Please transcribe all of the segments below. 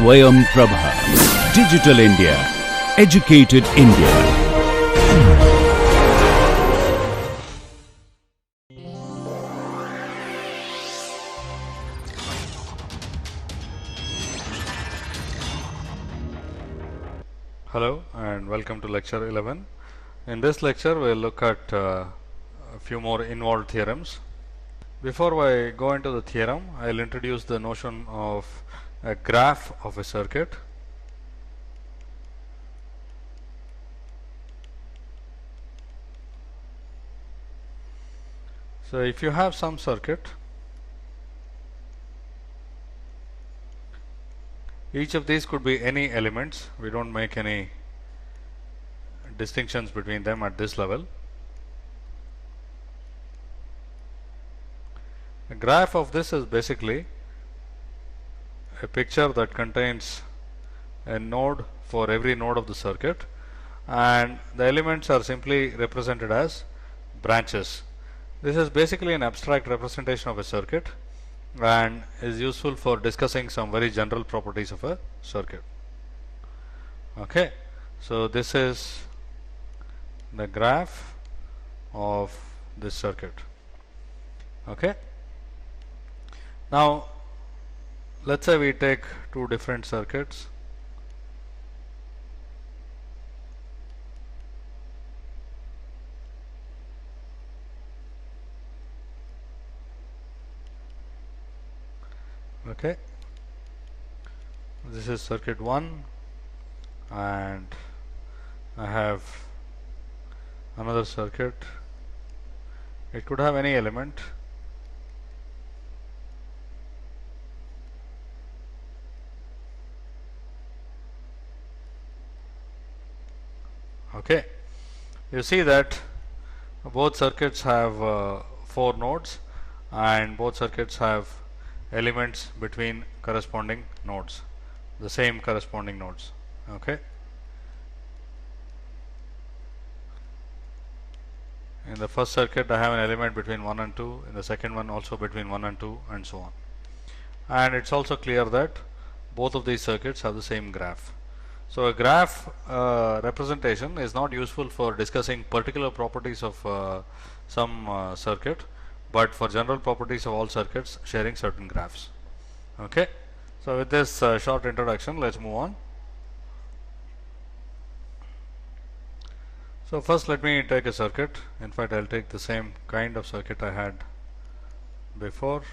Swayam Prabha. Digital India. Educated India. Hello and welcome to lecture 11. In this lecture we'll look at a few more involved theorems. Before I go into the theorem, I'll introduce the notion of a graph of a circuit. So if you have some circuit, each of these could be any elements. We don't make any distinctions between them at this level. A graph of this is basically a picture that contains a node for every node of the circuit, and the elements are simply represented as branches. This is basically an abstract representation of a circuit and is useful for discussing some very general properties of a circuit. Okay, so this is the graph of this circuit. Okay, now let's say we take two different circuits. Okay, this is circuit 1 and I have another circuit. It could have any element. Okay, you see that both circuits have 4 nodes and both circuits have elements between corresponding nodes, the same corresponding nodes. Okay, in the first circuit I have an element between 1 and 2, in the second one also between 1 and 2, and so on. And it's also clear that both of these circuits have the same graph. So a graph representation is not useful for discussing particular properties of some circuit, but for general properties of all circuits sharing certain graphs. Okay, so with this short introduction, let's move on. So first let me take a circuit. In fact, I'll take the same kind of circuit I had before.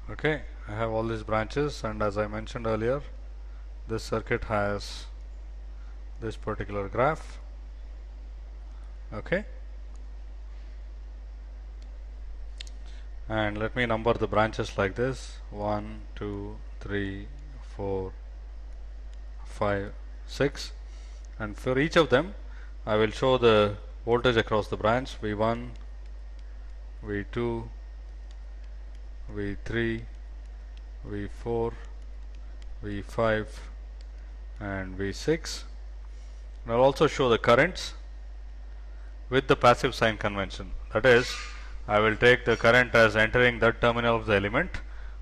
Okay, I have all these branches, and as I mentioned earlier, this circuit has this particular graph. Okay, and let me number the branches like this: 1, 2, 3, 4, 5, 6, and for each of them I will show the voltage across the branch: V1, V2, V3, V4, V5 and V6. And I'll also show the currents with the passive sign convention. That is, I will take the current as entering that terminal of the element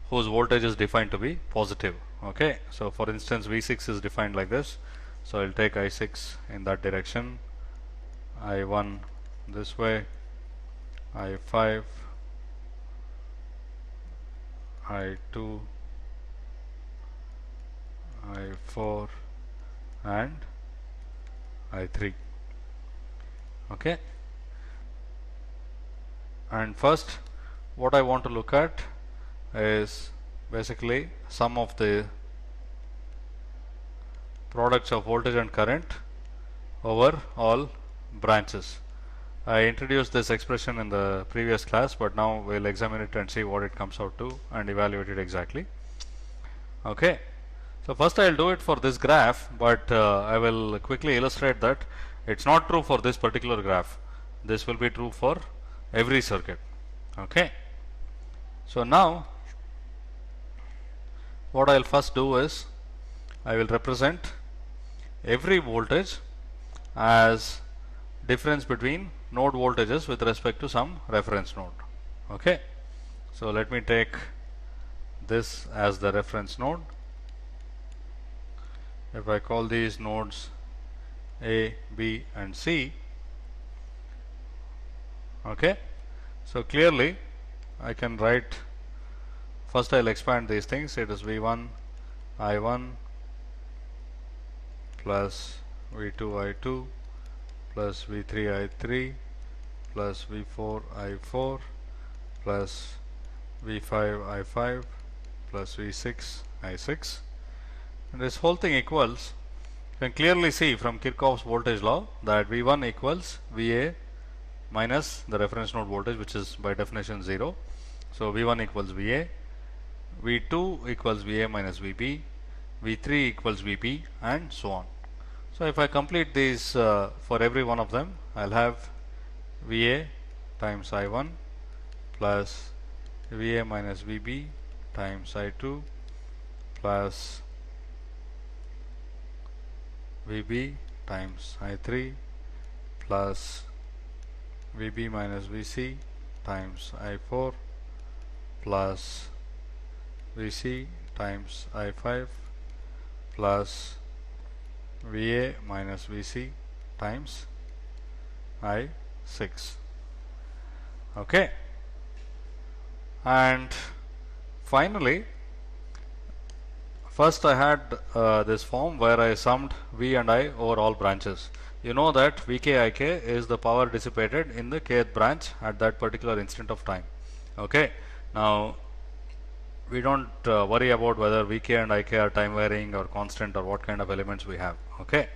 whose voltage is defined to be positive. Okay, so for instance V6 is defined like this, so I'll take I6 in that direction, I1 this way, I5, I2, I4 and I3. Okay, and first what I want to look at is basically sum of the products of voltage and current over all branches. I introduced this expression in the previous class, but now we'll examine it and see what it comes out to and evaluate it exactly. Okay, so first I'll do it for this graph, but I will quickly illustrate that it's not true for this particular graph. This will be true for every circuit. Okay, so now what I'll first do is I will represent every voltage as difference between node voltages with respect to some reference node. Okay, so let me take this as the reference node. If I call these nodes A, B and C, okay, so clearly I can write, first I'll expand these things. It is V1 I1 plus V2 I2 plus V3 I3 plus V4 I4 plus V5 I5 plus V6 I6, and this whole thing equals, you can clearly see from Kirchhoff's voltage law that V1 equals VA minus the reference node voltage, which is by definition 0. So V1 equals VA, V2 equals VA minus VB, V3 equals VB, and so on. So if I complete these for every one of them, I'll have VA times I1 plus VA minus VB times I2 plus VB times I3 plus VB minus VC times I4 plus VC times I5 plus VA minus VC times I6. Okay, and finally, first I had this form where I summed V and I over all branches. You know that Vk Ik is the power dissipated in the kth branch at that particular instant of time. Okay, now we don't worry about whether Vk and Ik are time varying or constant or what kind of elements we have. Okay,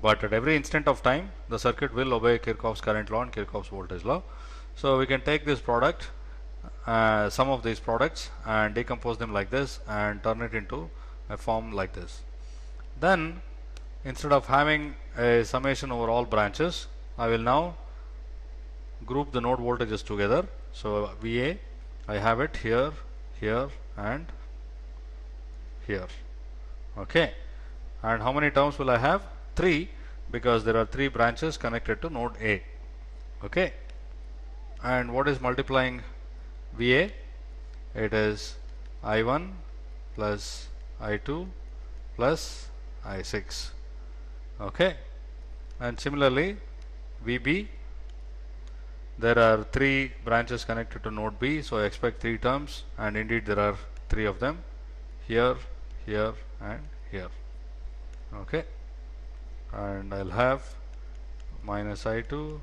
but at every instant of time the circuit will obey Kirchhoff's current law and Kirchhoff's voltage law. So we can take this product, some of these products, and decompose them like this and turn it into a form like this. Then instead of having a summation over all branches, I will now group the node voltages together. So VA, I have it here, here and here. Okay, and how many terms will I have? 3, because there are 3 branches connected to node A. Okay, and what is multiplying VA? It is I1 plus I2 plus I6. Okay, and similarly VB, there are 3 branches connected to node B, so I expect 3 terms, and indeed there are 3 of them, here, here and here. Okay, and I'll have minus I2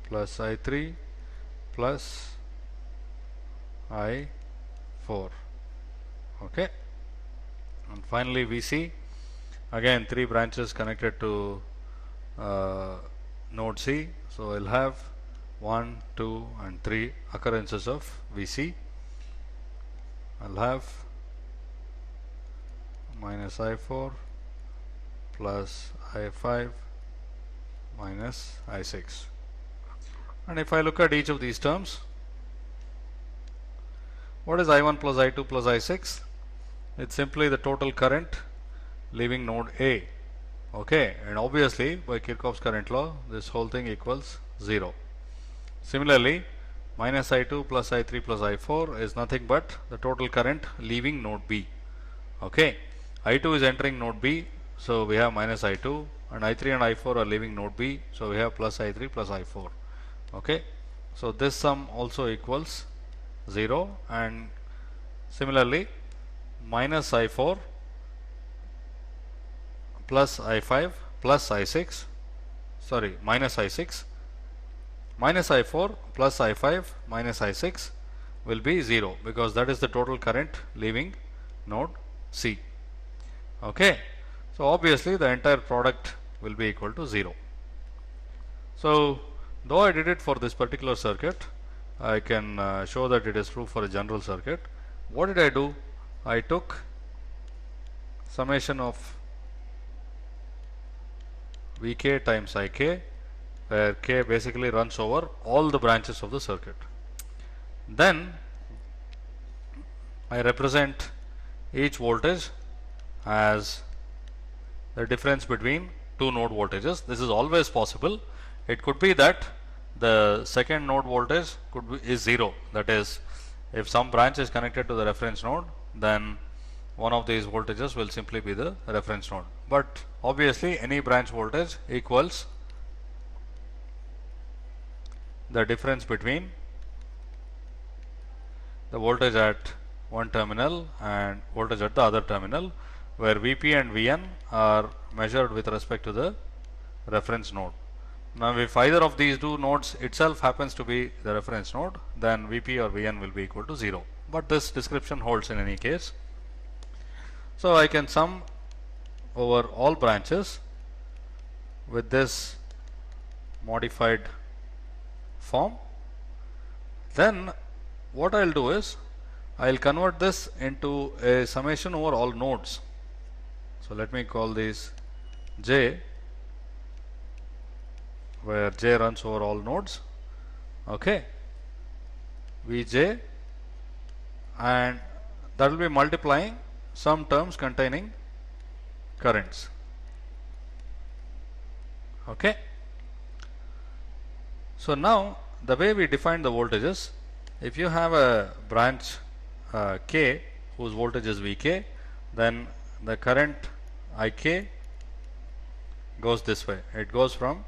plus I3 plus I4. Okay, and finally VC, again 3 branches connected to node C, so I'll have 1, 2 and 3 occurrences of VC. I'll have minus I4 plus I5 minus I6. And if I look at each of these terms, what is I1 plus I2 plus I6? It's simply the total current leaving node A. Okay, and obviously by Kirchhoff's current law this whole thing equals 0. Similarly, minus I2 plus I3 plus I4 is nothing but the total current leaving node B. Okay, I2 is entering node B, so we have minus I2, and I3 and I4 are leaving node B, so we have plus I3 plus I4. Okay, so this sum also equals 0, and similarly minus I4 plus I5 plus I6, sorry, minus I6, minus I4 plus I5 minus I6 will be 0, because that is the total current leaving node C. Okay, so obviously the entire product will be equal to 0. So though I did it for this particular circuit, I can show that it is true for a general circuit. What did I do? I took summation of Vk times Ik, where K basically runs over all the branches of the circuit. Then I represent each voltage as the difference between two node voltages. This is always possible. It could be that the second node voltage is 0. That is, if some branch is connected to the reference node, then one of these voltages will simply be the reference node. But obviously any branch voltage equals the difference between the voltage at one terminal and voltage at the other terminal, where Vp and Vn are measured with respect to the reference node. Now, if either of these two nodes itself happens to be the reference node, then Vp or Vn will be equal to 0. But this description holds in any case. So, I can sum over all branches with this modified form. Then what I will do is I will convert this into a summation over all nodes. So, let me call these J, where J runs over all nodes, okay, Vj, and that will be multiplying some terms containing currents, okay. So, now the way we define the voltages, if you have a branch K whose voltage is Vk, then the current Ik goes this way. It goes from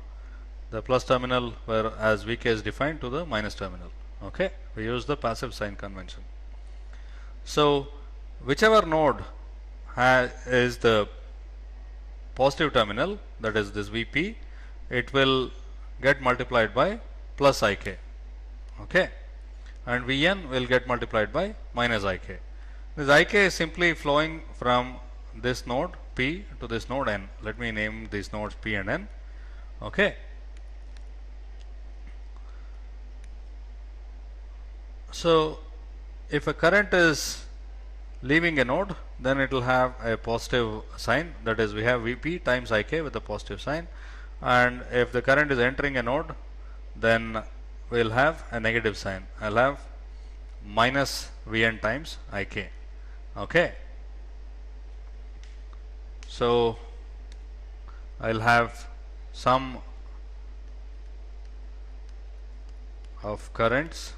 the plus terminal, where as Vk is defined, to the minus terminal, okay. We use the passive sign convention. So, whichever node is the positive terminal, that is this Vp, it will get multiplied by plus Ik, okay, and Vn will get multiplied by minus Ik. This Ik is simply flowing from this node P to this node N. Let me name these nodes P and N, okay. So, if a current is leaving a node, then it will have a positive sign, that is, we have Vp times Ik with a positive sign, and if the current is entering a node, then we will have a negative sign. I will have minus Vn times Ik, okay. So, I will have sum of currents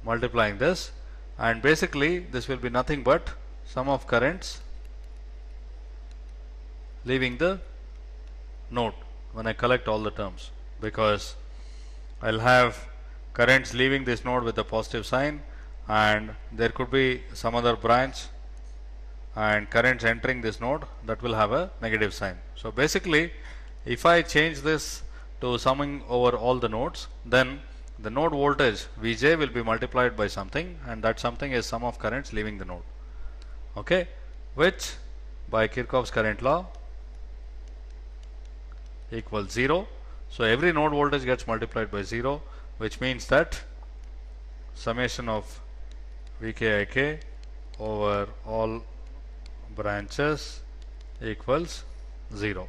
multiplying this, and basically this will be nothing but sum of currents leaving the node when I collect all the terms, because I will have currents leaving this node with a positive sign, and there could be some other branch and currents entering this node that will have a negative sign. So, basically if I change this to summing over all the nodes, then the node voltage Vj will be multiplied by something, and that something is sum of currents leaving the node, okay, which by Kirchhoff's current law equals 0. So, every node voltage gets multiplied by 0, which means that summation of Vk Ik over all branches equals 0,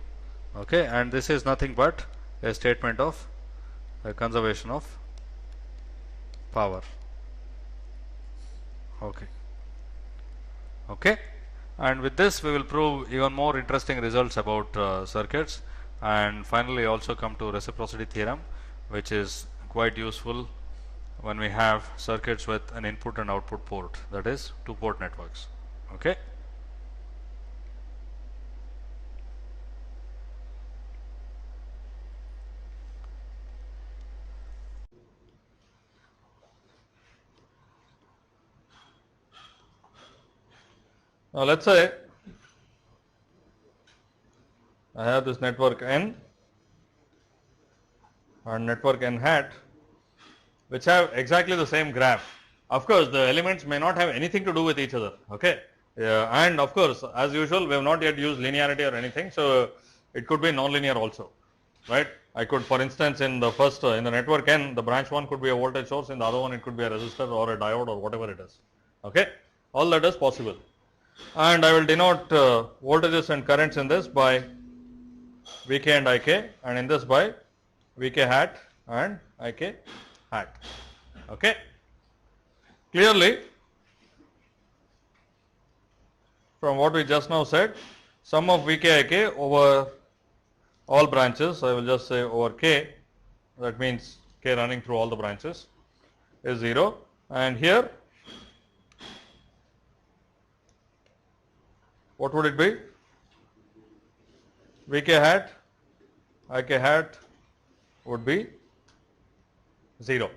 okay, and this is nothing but a statement of a conservation of power, okay. Okay, and with this we will prove even more interesting results about circuits, and finally also come to reciprocity theorem, which is quite useful when we have circuits with an input and output port, that is two port networks, okay. Now, let us say I have this network N and network N hat, which have exactly the same graph. Of course, the elements may not have anything to do with each other, okay. And of course, as usual, we have not yet used linearity or anything, so it could be nonlinear also, right. I could, for instance, in the first in the network N, the branch 1 could be a voltage source, in the other one it could be a resistor or a diode or whatever it is, okay. All that is possible. And I will denote voltages and currents in this by Vk and Ik, and in this by Vk hat and Ik hat, okay. Clearly, from what we just now said, sum of Vk Ik over all branches, I will just say over k, that means k running through all the branches is 0, and here what would it be? Vk hat Ik hat would be 0.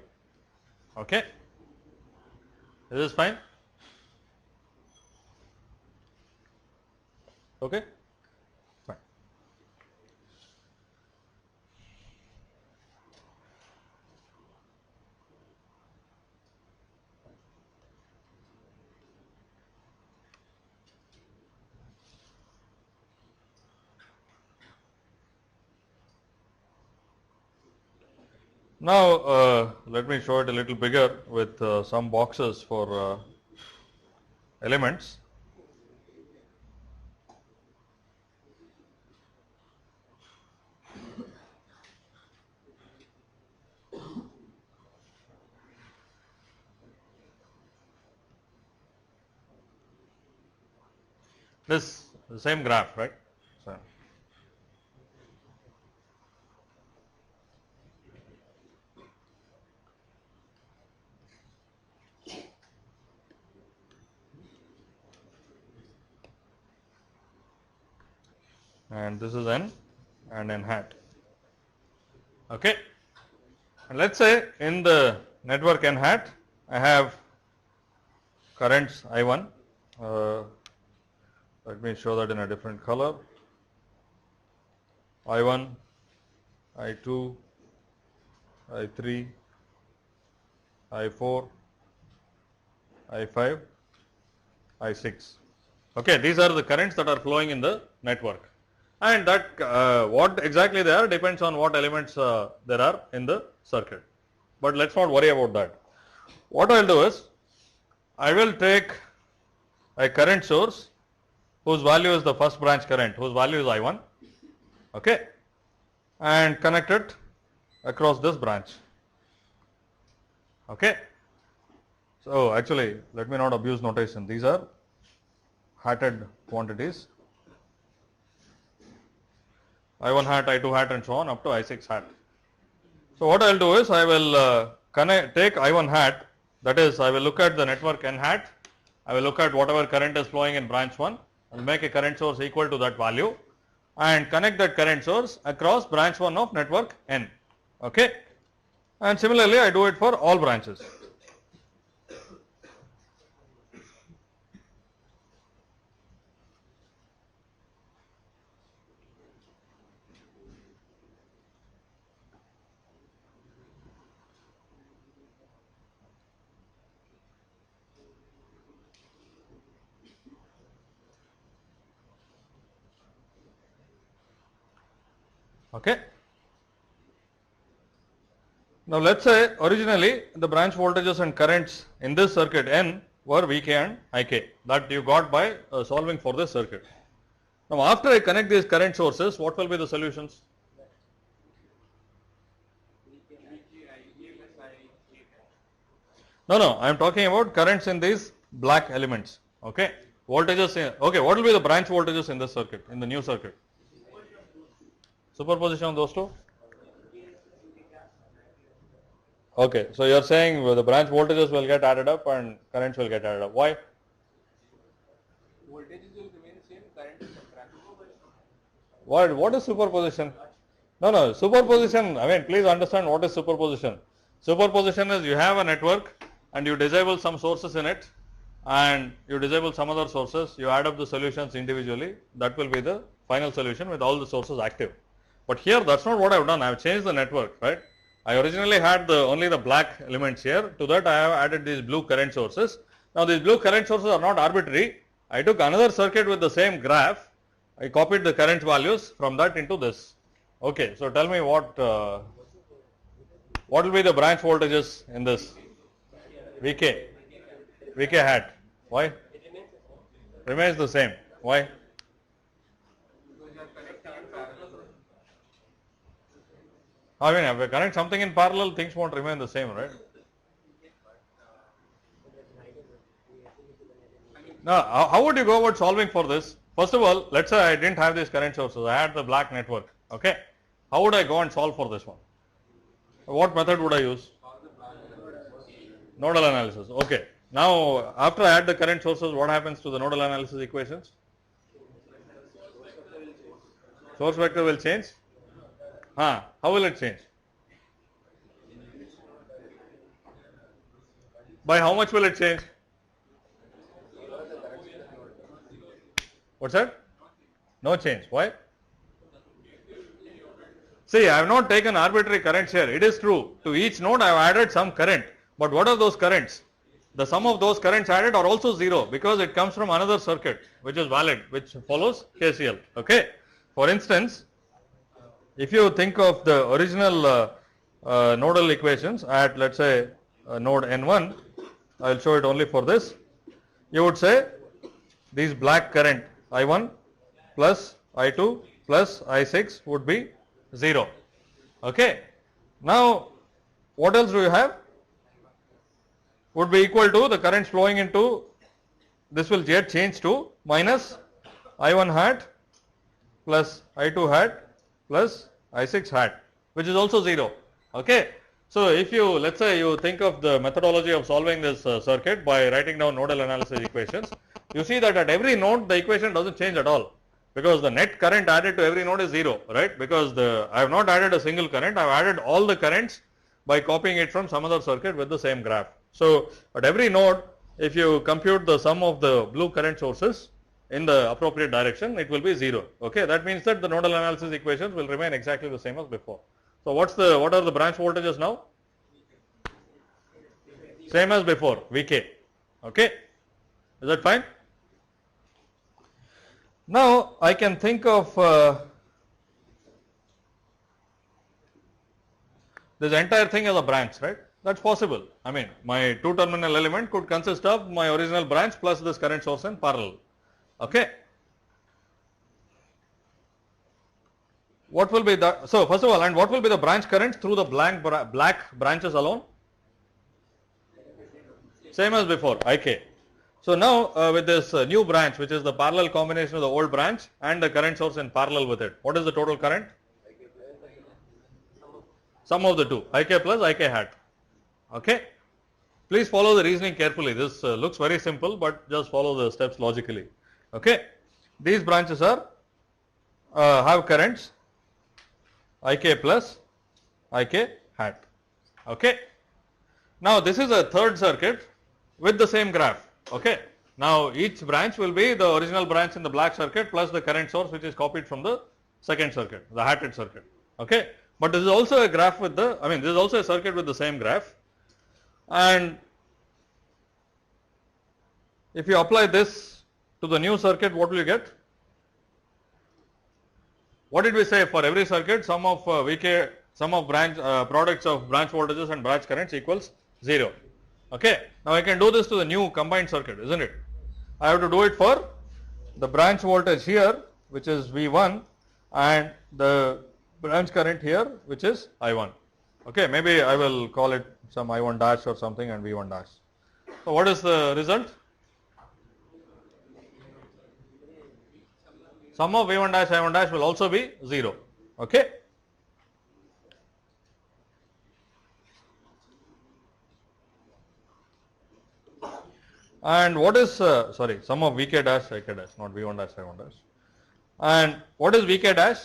Okay, is this fine? Okay, fine. Now let me show it a little bigger with some boxes for elements. This the same graph, right? So, and this is n and n hat. Okay, and let's say in the network n hat I have currents I1. Let me show that in a different color. I1, I2, I3, I4, I5, I6. Okay, these are the currents that are flowing in the network, and that what exactly they are depends on what elements there are in the circuit. But let's not worry about that. What I will do is I will take a current source whose value is the first branch current, whose value is I1, okay, and connect it across this branch. Okay. So actually, let me not abuse notation. These are hatted quantities. I1 hat, I2 hat, and so on up to I6 hat. So what I will do is I will take I1 hat, that is I will look at the network n hat, I will look at whatever current is flowing in branch 1, I will make a current source equal to that value and connect that current source across branch 1 of network n. Okay. And similarly I do it for all branches. Okay. Now let us say originally the branch voltages and currents in this circuit N were Vk and Ik, that you got by solving for this circuit. Now after I connect these current sources, what will be the solutions? No, I am talking about currents in these black elements. Okay, voltages. Okay, what will be the branch voltages in this circuit, in the new circuit? Superposition of those two. Okay, so you are saying the branch voltages will get added up and currents will get added up. Why? Voltages will remain same, current is subtracted. What is superposition? No, superposition, I mean, please understand what is superposition. Superposition is you have a network and you disable some sources in it and you disable some other sources, you add up the solutions individually, that will be the final solution with all the sources active. But here that is not what I have done, I have changed the network, right. I originally had only the black elements here, to that I have added these blue current sources. Now these blue current sources are not arbitrary, I took another circuit with the same graph, I copied the current values from that into this. Okay, so tell me what will be the branch voltages in this? Vk hat. Why? Remains the same. Why? I mean, if we connect something in parallel, things won't remain the same, right? Now, how would you go about solving for this? First of all, let's say I didn't have these current sources, I had the black network, okay. How would I go and solve for this one? What method would I use? Nodal analysis, okay. Now, after I add the current sources, what happens to the nodal analysis equations? Source vector will change? How will it change? By how much will it change? What's that? No change. Why? See, I have not taken arbitrary currents here. It is true. To each node I have added some current. But what are those currents? The sum of those currents added are also 0 because it comes from another circuit which is valid, which follows KCL. Okay. For instance, if you think of the original nodal equations at, let's say, node N1, I will show it only for this. You would say these black current I1 plus I2 plus I6 would be 0. Okay. Now, what else do you have? Would be equal to the currents flowing into, this will get changed to minus I1 hat plus I2 hat plus I6 hat, which is also 0. Okay. So, if you, let's say you think of the methodology of solving this circuit by writing down nodal analysis equations, you see that at every node the equation doesn't change at all, because the net current added to every node is 0, right? Because I have not added a single current, I have added all the currents by copying it from some other circuit with the same graph. So, at every node, if you compute the sum of the blue current sources in the appropriate direction, it will be 0. Okay, that means that the nodal analysis equations will remain exactly the same as before. So, what are the branch voltages now? Same as before, Vk. Okay, is that fine? Now, I can think of this entire thing as a branch, right? That's possible. I mean, my two terminal element could consist of my original branch plus this current source in parallel. Okay. What will be the, so first of all, and what will be the branch currents through the black branches alone? Same as before, IK. So now with this new branch, which is the parallel combination of the old branch and the current source in parallel with it, what is the total current? Sum of the two, IK plus IK hat. Okay. Please follow the reasoning carefully. This looks very simple, but just follow the steps logically. Okay. These branches are have currents IK plus IK hat. Okay. Now this is a third circuit with the same graph. Okay. Now each branch will be the original branch in the black circuit plus the current source which is copied from the second circuit, the hatted circuit. Okay. But this is also a graph with the, I mean this is also a circuit with the same graph, and if you apply this to the new circuit, what will you get? What did we say? For every circuit, sum of Vk, sum of branch products of branch voltages and branch currents equals 0. Okay. Now I can do this to the new combined circuit, isn't it? I have to do it for the branch voltage here, which is V1, and the branch current here, which is I1. Okay. Maybe I will call it some I1 dash or something and V1 dash. So what is the result? Sum of V1 dash I1 dash will also be 0. Okay. And what is sorry, sum of Vk dash Ik dash, not V1 dash I1 dash. And what is Vk dash?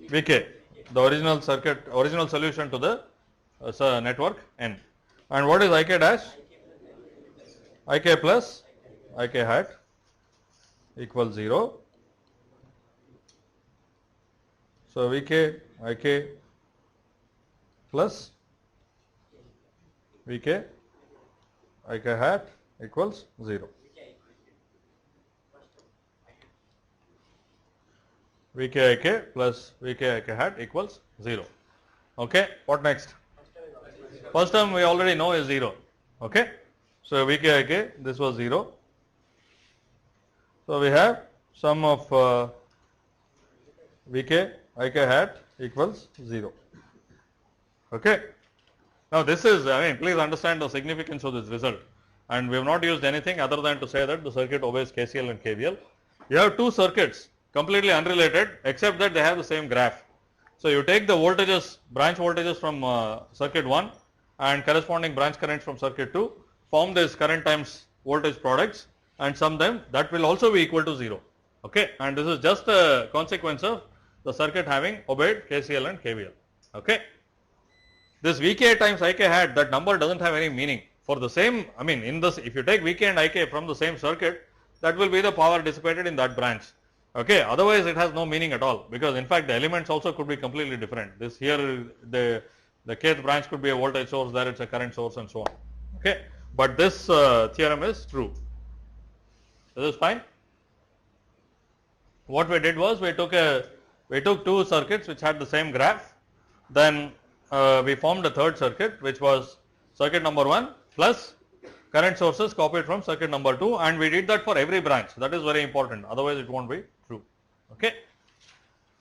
Vk, the original circuit, original solution to the network N. And what is Ik dash? Ik plus Ik hat equals 0. So Vk Ik plus Vk Ik hat equals 0. Vk Ik plus Vk Ik hat equals 0. Okay. What next? First term we already know is 0. Okay. So Vk Ik, this was 0. So we have sum of Vk Ik hat equals 0. Okay. Now this is, I mean, please understand the significance of this result, and we have not used anything other than to say that the circuit obeys KCL and KVL. you have two circuits completely unrelated except that they have the same graph. So, you take the voltages, branch voltages from circuit 1 and corresponding branch currents from circuit 2, form this current times voltage products and sum them, that will also be equal to 0. Okay. And this is just a consequence of the circuit having obeyed KCL and KVL. Okay. This Vk times Ik hat, that number does not have any meaning. For the same, I mean, in this, if you take Vk and Ik from the same circuit, that will be the power dissipated in that branch. Okay. Otherwise, it has no meaning at all, because in fact, the elements also could be completely different. This here, the kth branch could be a voltage source, there it's a current source and so on. Okay. But this theorem is true. This is fine. What we did was we took two circuits which had the same graph, then we formed a third circuit which was circuit number 1 plus current sources copied from circuit number 2, and we did that for every branch. That is very important, otherwise it won't be true. Okay.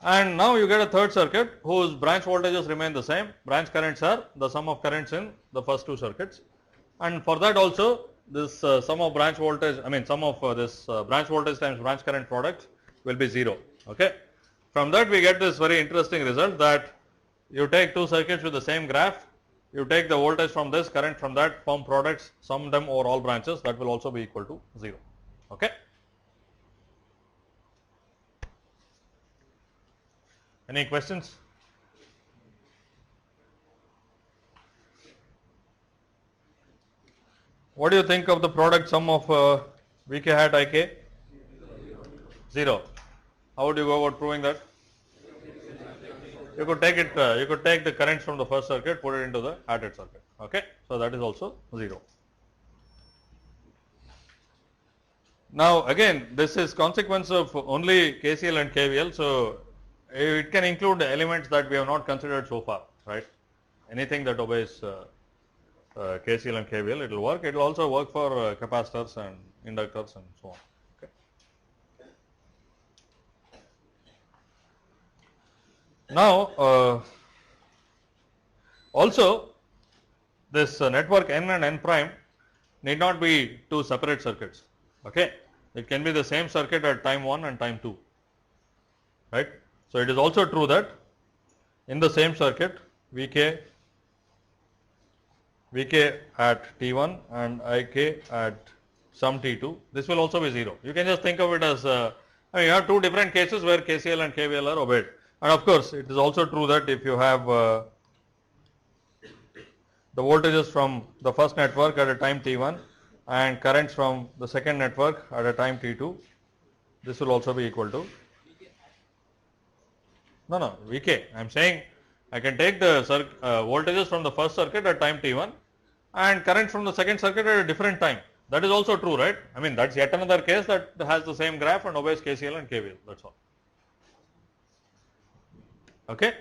And now you get a third circuit whose branch voltages remain the same, branch currents are the sum of currents in the first two circuits, and for that also this sum of branch voltage, I mean sum of this branch voltage times branch current product will be 0. Okay. From that we get this very interesting result that you take two circuits with the same graph, you take the voltage from this, current from that, form products, sum them over all branches, that will also be equal to 0. Okay. Any questions? What do you think of the product sum of Vk hat Ik? 0. How would you go about proving that? You could take it, you could take the currents from the first circuit, put it into the hatted circuit. Okay. So, that is also 0. Now, again, this is consequence of only KCL and KVL. So, it can include elements that we have not considered so far, right. Anything that obeys KCL and KVL, it will work. It will also work for capacitors and inductors and so on. Okay. Now, also this network N and N prime need not be two separate circuits. Okay. It can be the same circuit at time 1 and time 2, right. So, it is also true that in the same circuit Vk at T1 and Ik at some T2, this will also be 0. You can just think of it as I mean, you have two different cases where KCL and KVL are obeyed, and of course, it is also true that if you have the voltages from the first network at a time T1 and currents from the second network at a time T2, this will also be equal to no Vk. I am saying I can take the voltages from the first circuit at time T1 and current from the second circuit at a different time. That is also true, right. I mean, that is yet another case that has the same graph and obeys KCL and KVL, that is all. Okay.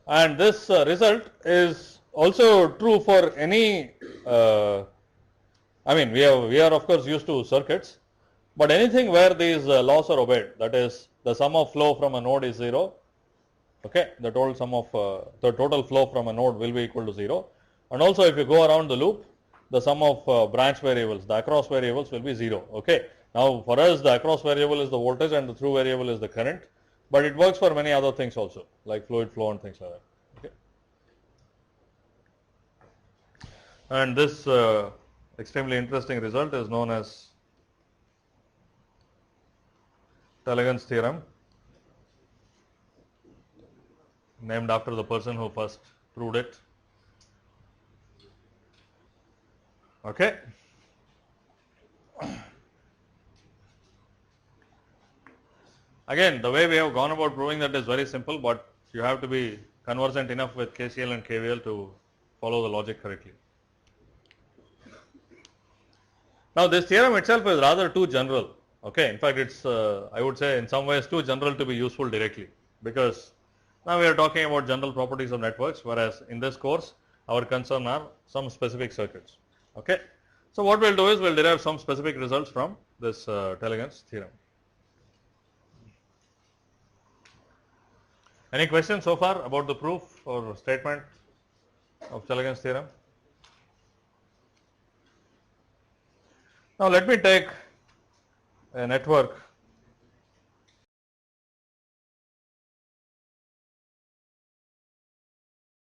And this result is also true for any I mean, we are of course used to circuits, but anything where these laws are obeyed, that is the sum of flow from a node is 0. Okay. The total sum of the total flow from a node will be equal to 0, and also if you go around the loop, the sum of branch variables, the across variables will be 0. Okay. Now, for us the across variable is the voltage and the through variable is the current, but it works for many other things also, like fluid flow and things like that. Okay. And this extremely interesting result is known as Tellegen's theorem, named after the person who first proved it. Okay. Again, the way we have gone about proving that is very simple, but you have to be conversant enough with KCL and KVL to follow the logic correctly. Now, this theorem itself is rather too general. Okay. In fact, it's I would say in some ways too general to be useful directly, because now we are talking about general properties of networks, whereas in this course our concern are some specific circuits. Okay. So, what we will do is we will derive some specific results from this Tellegen's theorem. Any questions so far about the proof or statement of Tellegen's theorem? Now, let me take a network